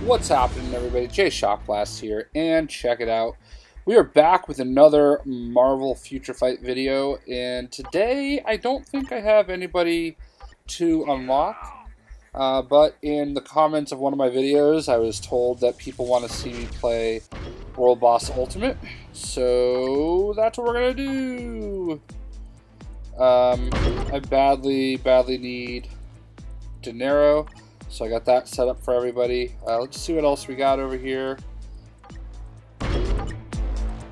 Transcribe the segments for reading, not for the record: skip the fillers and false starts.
What's happening, everybody? JayShockblast here, and check it out. We are back with another Marvel Future Fight video, and today I don't think I have anybody to unlock, but in the comments of one of my videos, I was told that people want to see me play World Boss Ultimate, so that's what we're gonna do. I badly need dinero. So I got that set up for everybody. Let's see what else we got over here.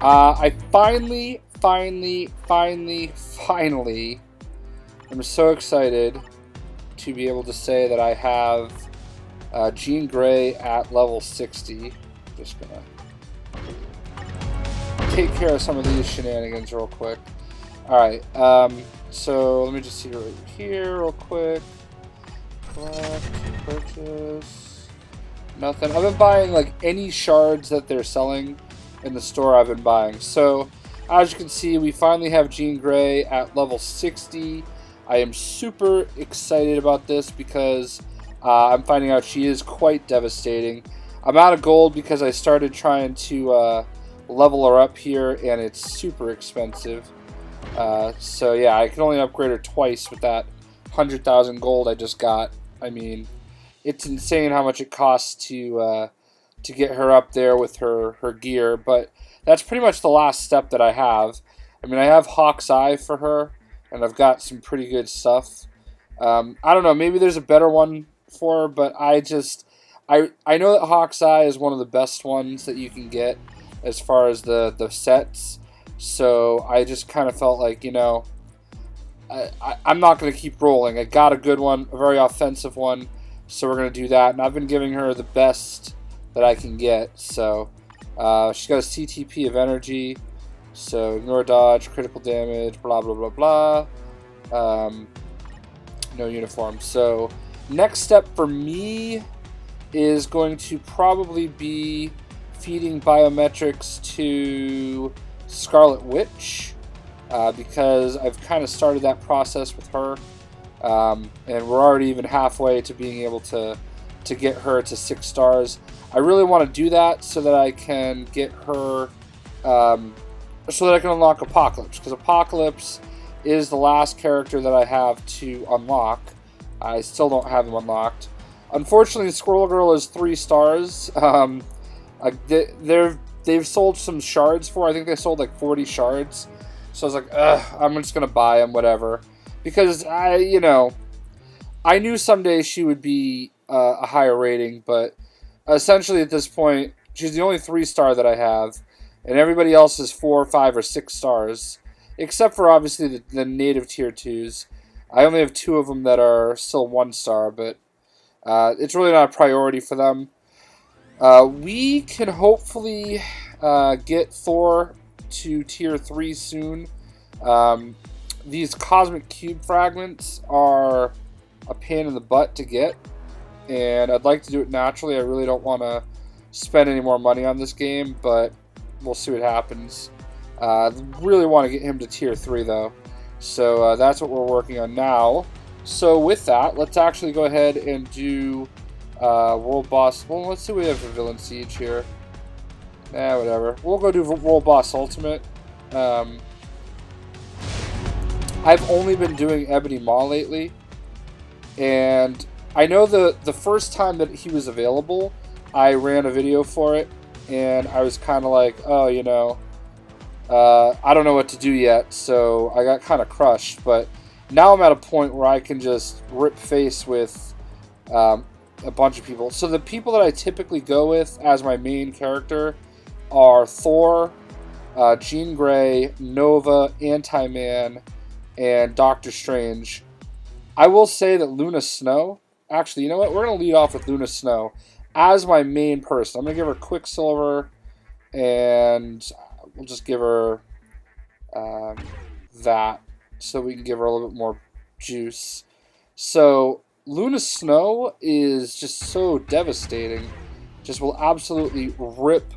I finally, I'm so excited to be able to say that I have Jean Grey at level 60. Just gonna take care of some of these shenanigans real quick. Alright, so let me just see right here real quick. Purchase. Nothing. I've been buying like any shards that they're selling in the store. I've been buying. So as you can see, we finally have Jean Grey at level 60. I am super excited about this because I'm finding out she is quite devastating. I'm out of gold because I started trying to level her up here, and it's super expensive. So yeah, I can only upgrade her twice with that 100,000 gold I just got. I mean, it's insane how much it costs to get her up there with her gear, but that's pretty much the last step that I have. I mean, I have Hawk's Eye for her, and I've got some pretty good stuff. I don't know, maybe there's a better one for her, but I know that Hawk's Eye is one of the best ones that you can get as far as the sets, so I just kind of felt like, you know, I'm not going to keep rolling. I got a good one, a very offensive one, so we're going to do that. And I've been giving her the best that I can get. So she's got a CTP of energy, so ignore dodge, critical damage, blah, blah, blah, blah. No uniform. So next step for me is going to probably be feeding biometrics to Scarlet Witch. Because I've kind of started that process with her, and we're already even halfway to being able to get her to 6 stars. I really want to do that so that I can get her, so that I can unlock Apocalypse, because Apocalypse is the last character that I have to unlock. I still don't have them unlocked. Unfortunately, Squirrel Girl is 3 stars. They've sold some shards for. I think they sold like 40 shards. So I was like, ugh, I'm just going to buy them, whatever. Because, you know, I knew someday she would be a higher rating, but essentially at this point, she's the only 3-star that I have, and everybody else is 4, 5, or 6 stars, except for, obviously, the native tier 2s. I only have 2 of them that are still 1-star, but it's really not a priority for them. We can hopefully get Thor to tier 3 soon. These cosmic cube fragments are a pain in the butt to get, and I'd like to do it naturally. I really don't want to spend any more money on this game, but we'll see what happens. Really want to get him to tier 3 though, so that's what we're working on now. So with that, let's actually go ahead and do World Boss. Well, let's see what we have for Villain Siege here. Whatever. We'll go do World Boss Ultimate. I've only been doing Ebony Maw lately, and I know the first time that he was available, I ran a video for it, and I was kind of like, oh, you know, I don't know what to do yet, so I got kind of crushed. But now I'm at a point where I can just rip face with a bunch of people. So the people that I typically go with as my main character are Thor, Jean Grey, Nova, Anti-Man, and Doctor Strange. I will say that Luna Snow, actually, you know what? We're going to lead off with Luna Snow as my main person. I'm going to give her Quicksilver, and we'll just give her that so we can give her a little bit more juice. So Luna Snow is just so devastating. Just will absolutely rip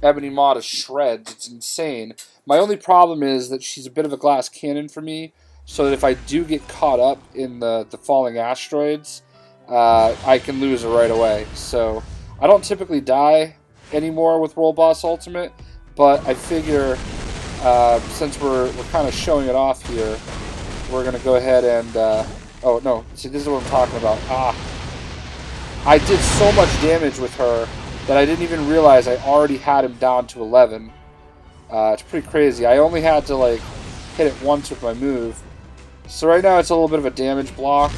Ebony Maw to shreds. It's insane. My only problem is that she's a bit of a glass cannon for me, so that if I do get caught up in the falling asteroids, I can lose her right away. So I don't typically die anymore with World Boss Ultimate, but I figure since we're kind of showing it off here, we're going to go ahead and... oh, no. See, this is what I'm talking about. I did so much damage with her that I didn't even realize I already had him down to 11. It's pretty crazy. I only had to, like, hit it once with my move. So right now it's a little bit of a damage block.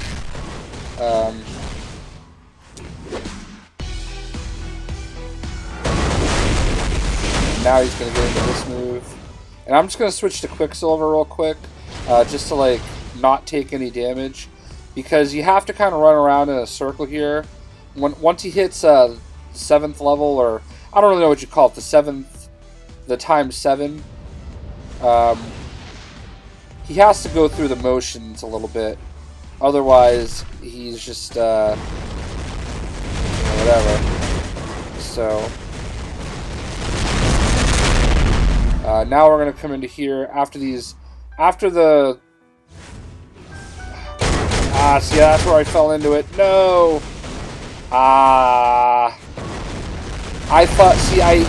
Now he's going to get into this move. And I'm just going to switch to Quicksilver real quick, just to, like, not take any damage. Because you have to kind of run around in a circle here. Once he hits 7th level, or I don't really know what you call it, the times 7, he has to go through the motions a little bit. Otherwise, he's just, whatever. So, now we're going to come into here after the... see, that's where I fell into it. No! I thought, see, it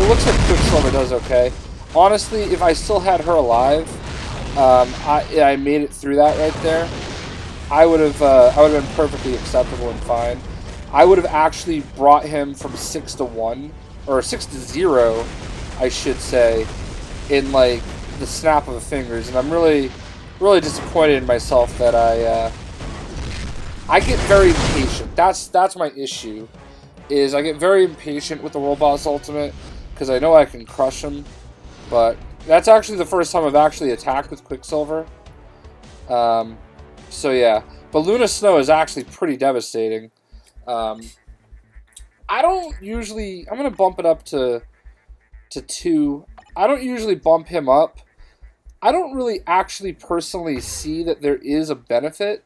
looks like Quicksilver does okay. Honestly, if I still had her alive, I made it through that right there, I would have been perfectly acceptable and fine. I would have actually brought him from 6 to 1, or 6 to 0, I should say, in like the snap of the fingers. And I'm really disappointed in myself that I get very impatient. That's my issue. Is I get very impatient with the World Boss Ultimate because I know I can crush him, but that's actually the first time I've actually attacked with Quicksilver. So yeah, but Luna Snow is actually pretty devastating. I don't usually... I'm gonna bump it up to 2. I don't usually bump him up. I don't really actually personally see that there is a benefit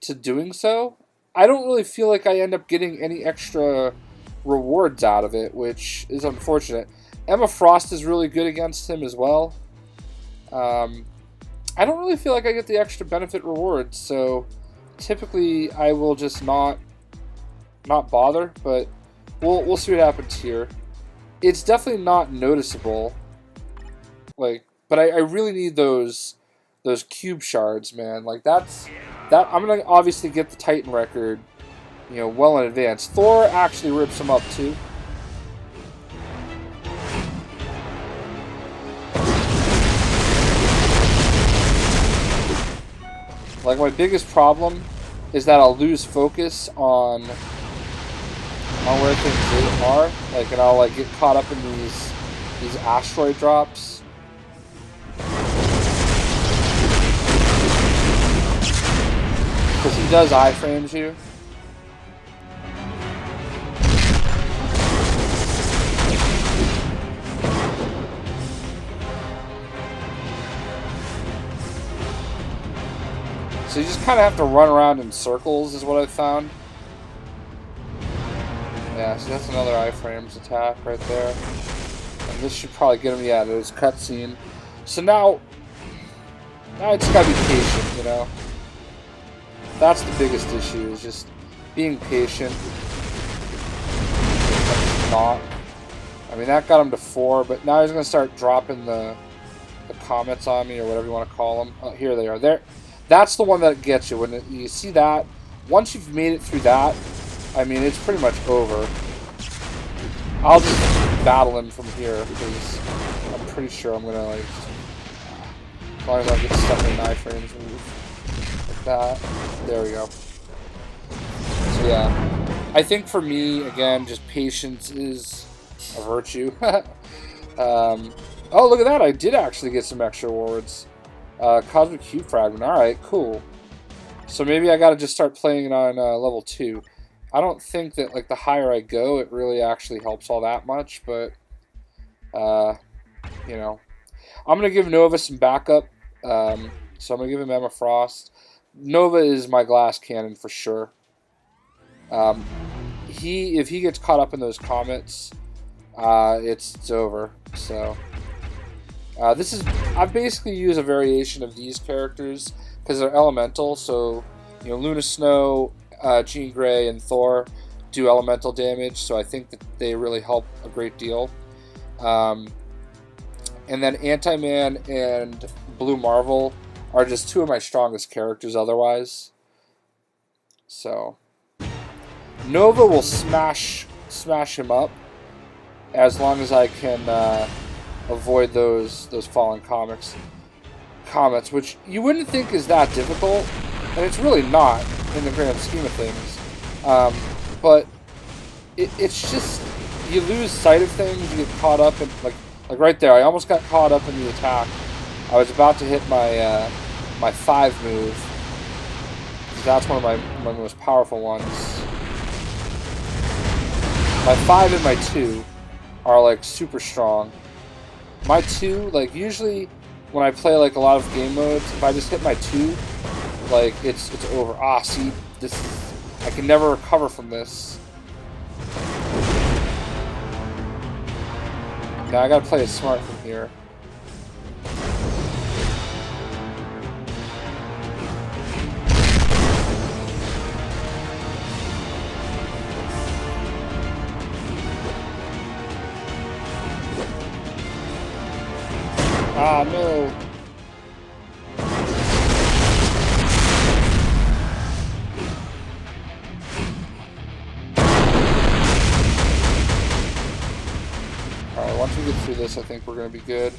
to doing so. I don't really feel like I end up getting any extra rewards out of it, which is unfortunate. Emma Frost is really good against him as well. I don't really feel like I get the extra benefit rewards, so typically I will just not bother, but we'll see what happens here. It's definitely not noticeable, like, but I really need those cube shards, man. Like that I'm gonna obviously get the Titan record, you know, well in advance. Thor actually rips him up too. Like, my biggest problem is that I'll lose focus on where things are. Like, and I'll like get caught up in these asteroid drops. Because he does iframes you. So you just kind of have to run around in circles is what I've found. Yeah, so that's another iframes attack right there. And this should probably get him, yeah, to his cutscene. So now I just gotta be patient, you know? That's the biggest issue, is just being patient. Not. I mean, that got him to 4, but now he's gonna start dropping the comets on me, or whatever you want to call them. Oh, here they are. There. That's the one that gets you. When you see that, once you've made it through that, I mean, it's pretty much over. I'll just battle him from here, because I'm pretty sure I'm gonna, like, as long as I get stuck in an iframes move. Like that. There we go. So yeah. I think for me, again, just patience is a virtue. Oh, look at that. I did actually get some extra rewards. Cosmic Cube Fragment. Alright, cool. So maybe I gotta just start playing it on level 2. I don't think that, like, the higher I go, it really actually helps all that much, but, you know. I'm gonna give Nova some backup. So I'm gonna give him Emma Frost. Nova is my glass cannon for sure. If he gets caught up in those comets, it's over. So I basically use a variation of these characters because they're elemental. So, you know, Luna Snow, Jean Grey, and Thor, do elemental damage, so I think that they really help a great deal. And then Anti-Man and Blue Marvel are just two of my strongest characters otherwise. So Nova will smash him up as long as I can avoid those fallen comets, which you wouldn't think is that difficult, and it's really not in the grand scheme of things. But it's just, you lose sight of things, you get caught up in, like right there, I almost got caught up in the attack. I was about to hit my my 5 move. That's one of my most powerful ones. My 5 and my 2 are like super strong. My 2, like usually when I play like a lot of game modes, if I just hit my 2, like it's over. Ah, see, this is, I can never recover from this. Now I gotta play it smart from here. Ah, no. Alright, once we get through this, I think we're going to be good.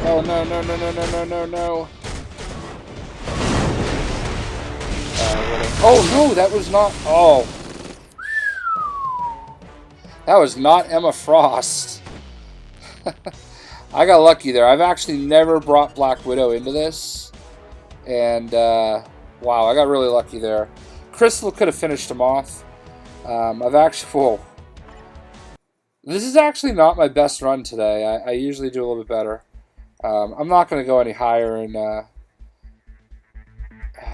Oh, no, no, no, no, no, no, no, no. Oh, no, that was not... Oh. That was not Emma Frost. I got lucky there. I've actually never brought Black Widow into this. And, wow, I got really lucky there. Crystal could have finished him off. I've actually... Whoa. This is actually not my best run today. I usually do a little bit better. I'm not going to go any higher, and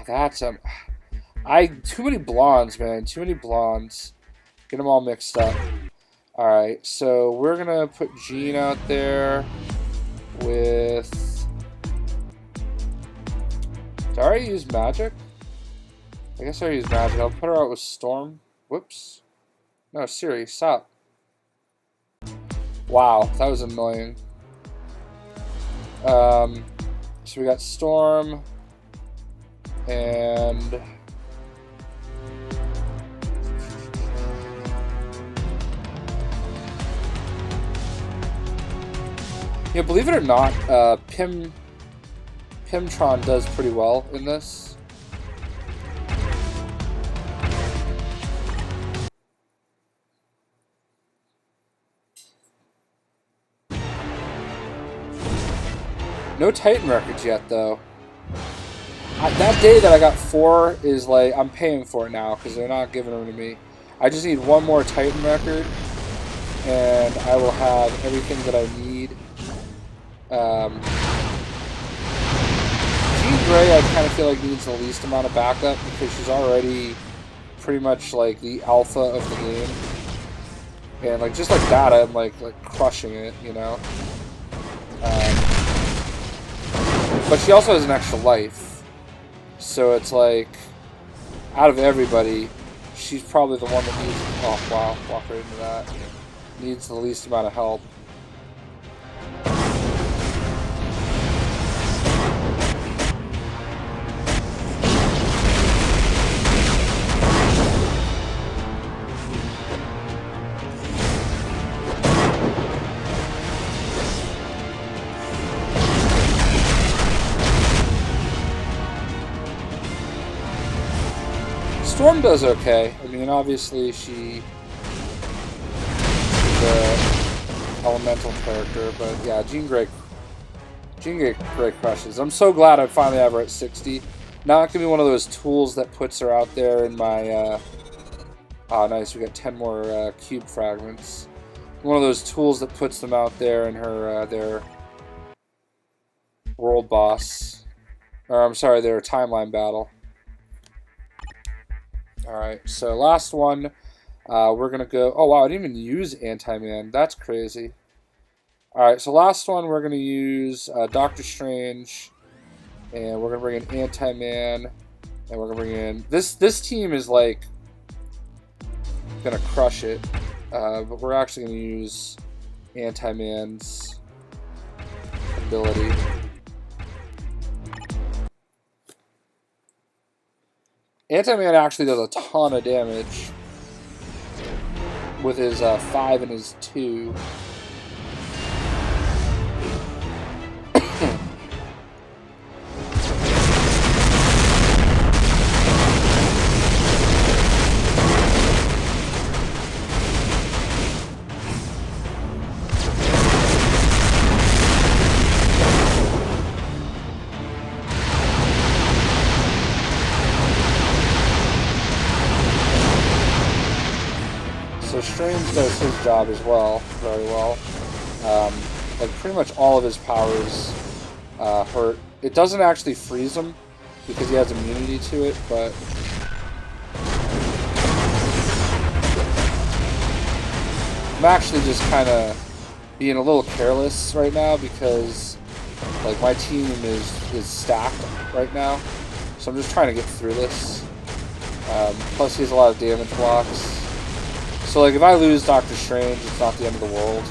that's too many blondes, man. Too many blondes. Get them all mixed up. All right, so we're gonna put Jean out there with. Did I already use magic? I guess I already used magic. I'll put her out with Storm. Whoops. No, Siri, stop. Wow, that was annoying. So we got Storm and yeah, believe it or not, Pimtron does pretty well in this. No Titan records yet, though. That day that I got 4 is like, I'm paying for it now, because they're not giving them to me. I just need 1 more Titan record, and I will have everything that I need. Jean Grey, I kind of feel like needs the least amount of backup, because she's already pretty much like the alpha of the game. And like just like that, I'm like crushing it, you know? But she also has an extra life. So it's like, out of everybody, she's probably the one that needs... Oh, wow. Walk right into that. Needs the least amount of help. Storm does okay. I mean, obviously she's an elemental character, but yeah, Jean Grey crushes. I'm so glad I finally have her at 60. Now it can be one of those tools that puts her out there in my... oh, nice, we got 10 more cube fragments. One of those tools that puts them out there in her world boss. Or I'm sorry, their timeline battle. Alright, so last one. We're going to go... Oh, wow, I didn't even use Anti-Man. That's crazy. Alright, so last one, we're going to use Doctor Strange. And we're going to bring in Anti-Man. And we're going to bring in... This team is, like, going to crush it. But we're actually going to use Anti-Man's ability. Anti-Man actually does a ton of damage with his 5 and his 2. So Strange does his job as well, very well. Like pretty much all of his powers hurt. It doesn't actually freeze him because he has immunity to it, but I'm actually just kind of being a little careless right now because like my team is stacked right now, so I'm just trying to get through this. Plus he has a lot of damage blocks. So, like, if I lose Doctor Strange, it's not the end of the world.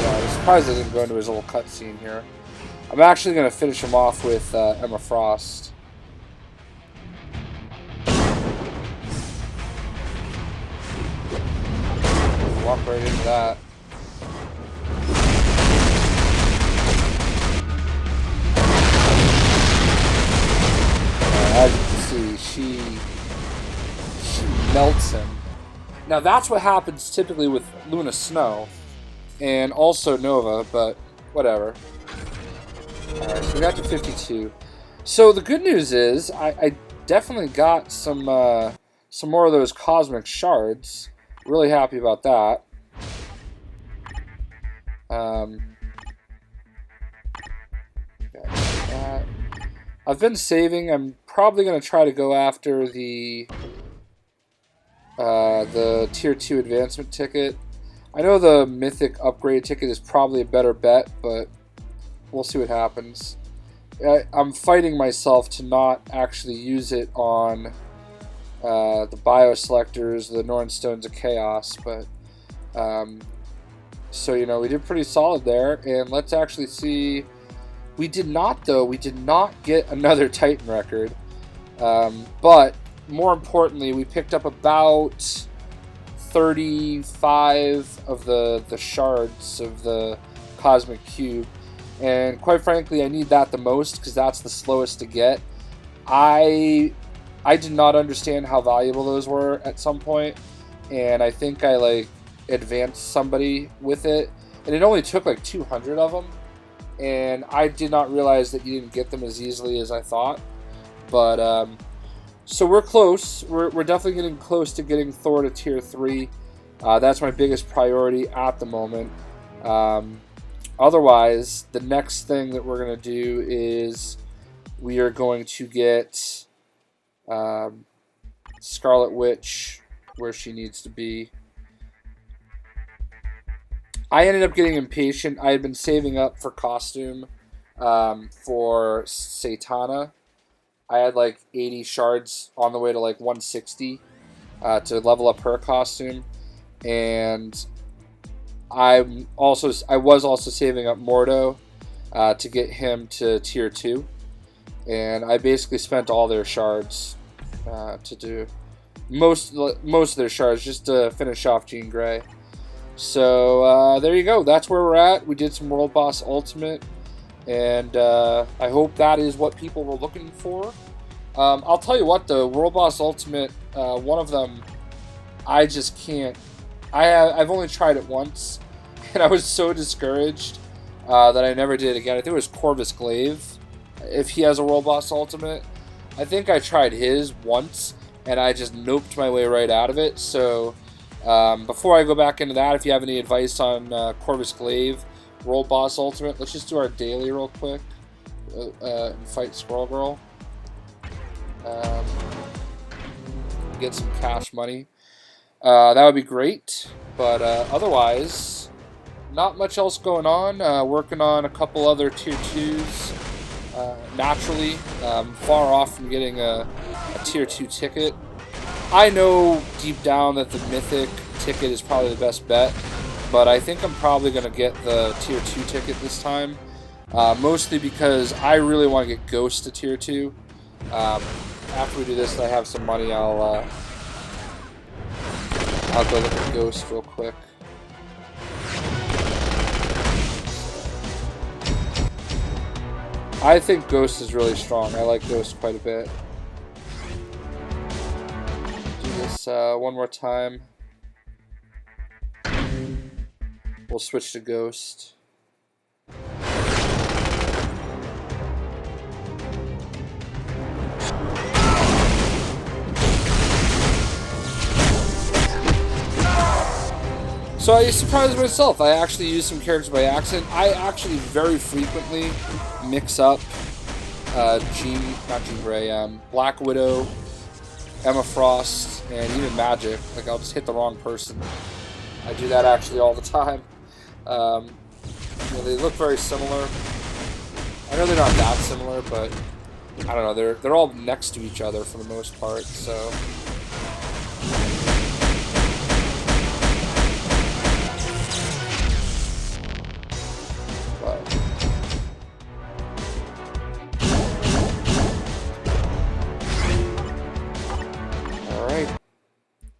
I'm surprised I didn't go into his little cutscene here. I'm actually going to finish him off with Emma Frost. Walk right into that. As you can see, she melts him. Now that's what happens typically with Luna Snow and also Nova, but whatever. Alright, so we got to 52. So the good news is I definitely got some more of those cosmic shards. Really happy about that. I've been saving. I'm probably going to try to go after the Tier 2 advancement ticket. I know the Mythic upgrade ticket is probably a better bet, but we'll see what happens. I'm fighting myself to not actually use it on the Bio-Selectors, the Norn Stones of Chaos, but so, you know, we did pretty solid there, and let's actually see. We did not, though. We did not get another Titan record, but more importantly, we picked up about 35 of the shards of the Cosmic Cube. And quite frankly, I need that the most because that's the slowest to get. I did not understand how valuable those were at some point, and I think I like advanced somebody with it, and it only took like 200 of them, and I did not realize that you didn't get them as easily as I thought. But so we're close. We're definitely getting close to getting Thor to Tier 3. That's my biggest priority at the moment. Otherwise, the next thing that we're going to do is we are going to get Scarlet Witch where she needs to be. I ended up getting impatient. I had been saving up for costume for Satana. I had like 80 shards on the way to like 160 to level up her costume, and I was also saving up Mordo to get him to Tier 2, and I basically spent all their shards to do most of their shards just to finish off Jean Grey. So there you go. That's where we're at. We did some World Boss Ultimate, and I hope that is what people were looking for. I'll tell you what, though, World Boss Ultimate, one of them, I just can't. I've only tried it once, and I was so discouraged that I never did it again. I think it was Corvus Glaive, if he has a World Boss Ultimate. I think I tried his once, and I just noped my way right out of it. So before I go back into that, if you have any advice on Corvus Glaive roll boss ultimate. Let's just do our daily real quick. Fight Squirrel Girl. Get some cash money. That would be great. But otherwise, not much else going on. Working on a couple other tier 2s. Naturally, far off from getting a tier 2 ticket. I know deep down that the mythic ticket is probably the best bet, but I think I'm probably going to get the tier 2 ticket this time. Mostly because I really want to get Ghost to tier 2. After we do this and I have some money, I'll go look at Ghost real quick. I think Ghost is really strong. I like Ghost quite a bit. Do this one more time. We'll switch to Ghost. So I surprised myself. I actually used some characters by accident. I actually very frequently mix up Jean Grey, Black Widow, Emma Frost, and even Magic. Like, I'll just hit the wrong person. I do that actually all the time. You know, they look very similar. I know they're not that similar, but I don't know. They're all next to each other for the most part. So.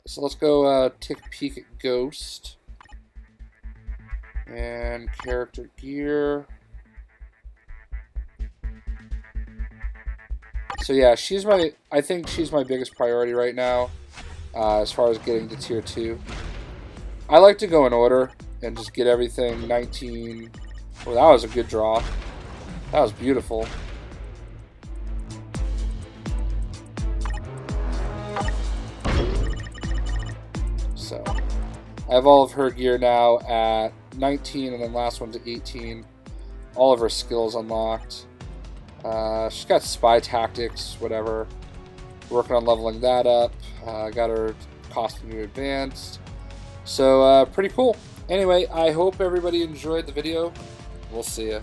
So let's go take a peek at Ghost. And character gear. So yeah, I think she's my biggest priority right now, as far as getting to tier 2. I like to go in order and just get everything 19. Well, that was a good draw. That was beautiful. So, I have all of her gear now at 19, and then last one to 18. All of her skills unlocked. She's got spy tactics, whatever. Working on leveling that up. Got her costume advanced. So, pretty cool. Anyway, I hope everybody enjoyed the video. We'll see ya.